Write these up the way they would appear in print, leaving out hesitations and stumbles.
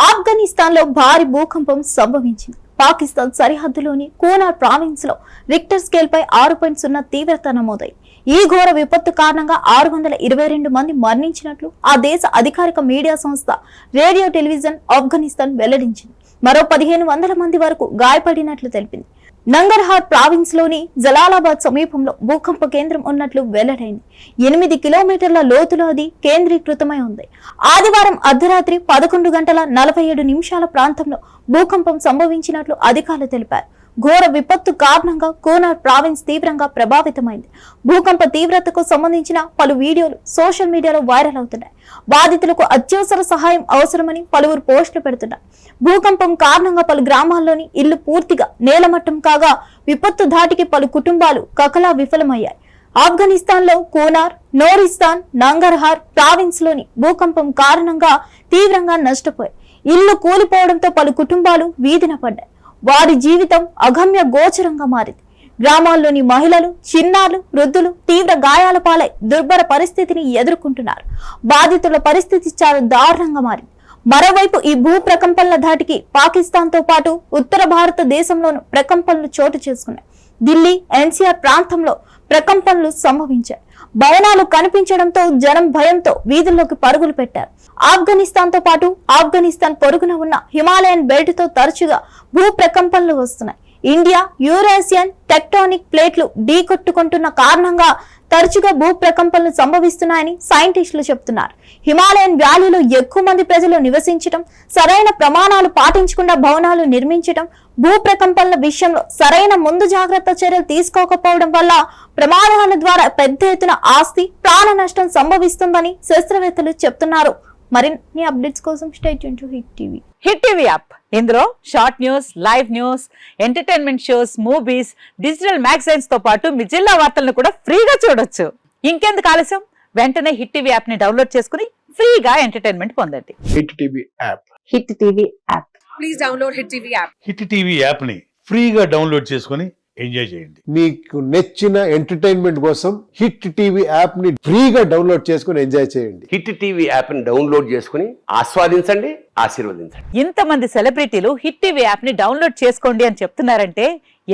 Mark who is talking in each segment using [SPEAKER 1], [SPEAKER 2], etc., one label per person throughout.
[SPEAKER 1] ఆఫ్ఘనిస్తాన్లో భారీ భూకంపం సంభవించింది. పాకిస్తాన్ సరిహద్దులోని కూనార్ ప్రావిన్స్ లో రిక్టర్ స్కేల్ పై 6.0 తీవ్రత నమోదై ఈ ఘోర విపత్తు కారణంగా 622 మంది మరణించినట్లు ఆ దేశ అధికారిక మీడియా సంస్థ రేడియో టెలివిజన్ ఆఫ్ఘనిస్తాన్ వెల్లడించింది. మరో 1500 మంది వరకు గాయపడినట్లు తెలిపింది. నంగర్హార్ ప్రావిన్స్ లోని జలాలాబాద్ సమీపంలో భూకంప కేంద్రం ఉన్నట్లు వెల్లడైంది. 8 కిలోమీటర్ల లోతులో అది కేంద్రీకృతమై ఉంది. ఆదివారం అర్ధరాత్రి 11:47 ప్రాంతంలో భూకంపం సంభవించినట్లు అధికారులు తెలిపారు. ఘోర విపత్తు కారణంగా కూనార్ ప్రావిన్స్ తీవ్రంగా ప్రభావితమైంది. భూకంప తీవ్రతకు సంబంధించిన పలు వీడియోలు సోషల్ మీడియాలో వైరల్ అవుతున్నాయి. బాధితులకు అత్యవసర సహాయం అవసరమని పలువురు పోస్టులు పెడుతున్నారు. భూకంపం కారణంగా పలు గ్రామాల్లోని ఇళ్లు పూర్తిగా నేలమట్టం కాగా విపత్తు ధాటికి పలు కుటుంబాలు కకలా విఫలమయ్యాయి. ఆఫ్ఘనిస్తాన్ లో కూనార్, నోరిస్తాన్, నంగర్హార్ ప్రావిన్స్ లోని భూకంపం కారణంగా తీవ్రంగా నష్టపోయాయి. ఇళ్లు కూలిపోవడంతో పలు కుటుంబాలు వీధిన పడ్డాయి. వారి జీవితం అగమ్య గోచరంగా మారింది. గ్రామాల్లోని మహిళలు, చిన్నారులు, వృద్ధులు తీవ్ర గాయాల పాలై దుర్భర పరిస్థితిని ఎదుర్కొంటున్నారు. బాధితుల పరిస్థితి చాలా దారుణంగా మారింది. మరోవైపు ఈ భూ ప్రకంపనల ధాటికి పాకిస్తాన్ తో పాటు ఉత్తర భారతదేశంలోనూ ప్రకంపనలు చోటు చేసుకున్నాయి. ఢిల్లీ, ఎన్సీఆర్ ప్రాంతంలో ప్రకంపనలు సంభవించాయి. భవనాలు కనిపించడంతో జనం భయంతో వీధుల్లోకి పరుగులు పెట్టారు. ఆఫ్ఘనిస్తాన్ తో పాటు ఆఫ్ఘనిస్తాన్ పొరుగున ఉన్న హిమాలయన్ బెల్ట్ తో తరచుగా భూ ప్రకంపనలు వస్తున్నాయి. ఇండియా, యూరేసియన్ టెక్టానిక్ ప్లేట్లు ఢీకొట్టుకుంటున్న కారణంగా తరచుగా భూ ప్రకంపనలు సంభవిస్తున్నాయని సైంటిస్టులు చెబుతున్నారు. హిమాలయన్ వ్యాలీలో ఎక్కువ మంది ప్రజలు నివసించడం, సరైన ప్రమాణాలు పాటించకుండా భవనాలు నిర్మించడం, భూ ప్రకంపనల విషయంలో సరైన ముందు జాగ్రత్త చర్యలు తీసుకోకపోవడం వల్ల ప్రమాదాల ద్వారా పెద్ద ఎత్తున ఆస్తి, ప్రాణ నష్టం సంభవిస్తుందని శాస్త్రవేత్తలు చెప్తున్నారు. మరిన్ని అప్డేట్స్ కోసం stay tune to Hit TV.
[SPEAKER 2] Hit TV app ఇందులో short news, live news, entertainment shows, movies, digital magazines తో పాటు మీ జిల్లా వార్తలను కూడా ఫ్రీగా చూడొచ్చు. ఇంకెందుకు ఆలస్యం, వెంటనే హిట్ టీవీ యాప్ ని డౌన్లోడ్ చేసుకుని ఫ్రీగా ఎంటర్టైన్మెంట్ పొందండి.
[SPEAKER 3] Hit TV app.
[SPEAKER 2] Hit TV app.
[SPEAKER 4] Please download hit TV app.
[SPEAKER 5] Hit TV app ని ఫ్రీగా డౌన్లోడ్ చేసుకుని ఎంజాయ్ చేయండి.
[SPEAKER 3] మీకు నచ్చిన ఎంటర్టైన్మెంట్ కోసం హిట్ టీవీ యాప్ ని ఫ్రీగా డౌన్లోడ్ చేసుకుని ఎంజాయ్ చేయండి.
[SPEAKER 6] హిట్ టీవీ యాప్ ని డౌన్లోడ్ చేసుకుని ఆస్వాదించండి, ఆశీర్వదించండి.
[SPEAKER 2] ఇంతమంది సెలబ్రిటీలు హిట్ టీవీ యాప్ ని డౌన్లోడ్ చేసుకోండి అని చెప్తున్నారంటే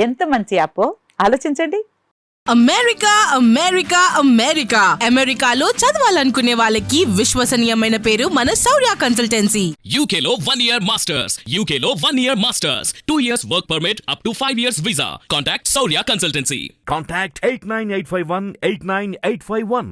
[SPEAKER 2] ఎంత మంచి యాప్ ఆలోచించండి.
[SPEAKER 7] అమెరికా అమెరికా అమెరికా అమెరికాలో చదవాలనుకునే వాళ్ళకి విశ్వసనీయమైన పేరు మన శౌర్య కన్సల్టెన్సీ.
[SPEAKER 8] UK లో 1 year masters, UK లో 1 year masters, 2 years work permit up to 5 years visa. Contact Saurya Consultancy.
[SPEAKER 9] Contact 89851 89851.